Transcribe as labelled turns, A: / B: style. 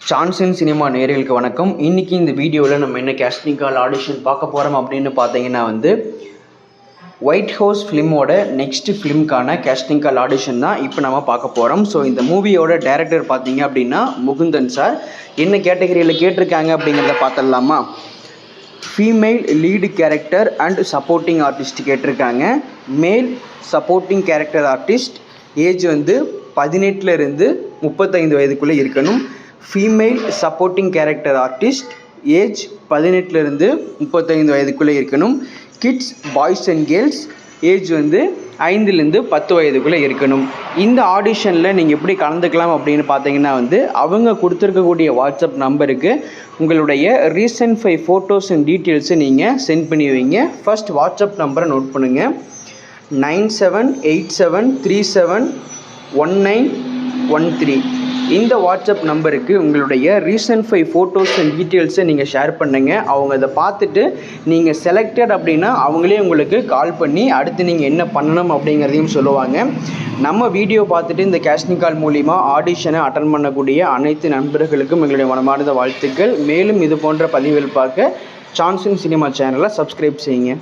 A: Sanction cinema நேயர்களுக்கு வணக்கம். இன்றைக்கி இந்த வீடியோவில் நம்ம என்ன கேஸ்டிங் கால் ஆடிஷன் பார்க்க போகிறோம் அப்படின்னு பார்த்தீங்கன்னா ஒயிட் ஹவுஸ் ஃபிலிமோட நெக்ஸ்ட் ஃபிலிம்க்கான கேஸ்டிங் கால் ஆடிஷன் தான் இப்போ நம்ம பார்க்க போகிறோம். ஸோ இந்த மூவியோட டைரக்டர் பார்த்தீங்க அப்படின்னா முகுந்தன் சார். என்ன கேட்டகரியில் கேட்டிருக்காங்க அப்படிங்கிறத பார்த்துடலாமா? Female lead character and supporting artist கேட்டிருக்காங்க. மேல் சப்போர்ட்டிங் கேரக்டர் ஆர்டிஸ்ட் ஏஜ் 18 35 வயதுக்குள்ளே இருக்கணும். Female supporting character artist age 18 35 வயதுக்குள்ளே இருக்கணும். Kids boys and girls age 5 10 வயதுக்குள்ளே இருக்கணும். இந்த ஆடிஷனில் நீங்கள் எப்படி கலந்துக்கலாம் அப்படின்னு பார்த்தீங்கன்னா அவங்க கொடுத்துருக்கக்கூடிய வாட்ஸ்அப் நம்பருக்கு உங்களுடைய ரீசன்ட் 5 ஃபோட்டோஸ் அண்ட் டீட்டெயில்ஸை நீங்கள் சென்ட் பண்ணி வைங்க. ஃபர்ஸ்ட் வாட்ஸ்அப் நம்பரை நோட் பண்ணுங்கள். 9787371913. இந்த வாட்ஸ்அப் நம்பருக்கு உங்களுடைய ரீசன்ட் 5 ஃபோட்டோஸ் அண்ட் டீட்டெயில்ஸை நீங்கள் ஷேர் பண்ணுங்கள். அவங்க அதை பார்த்துட்டு நீங்கள் செலக்டட் அப்படின்னா அவங்களே உங்களுக்கு கால் பண்ணி அடுத்து நீங்கள் என்ன பண்ணணும் அப்படிங்கிறதையும் சொல்லுவாங்க. நம்ம வீடியோ பார்த்துட்டு இந்த கேஸ்டிங் கால் மூலிமா ஆடிஷனை அட்டன் பண்ணக்கூடிய அனைத்து நண்பர்களுக்கும் எங்களுடைய மனமார்ந்த வாழ்த்துக்கள். மேலும் இது போன்ற பதிவுகள் பார்க்க சான்சன் சினிமா சேனலை சப்ஸ்கிரைப் செய்யுங்க.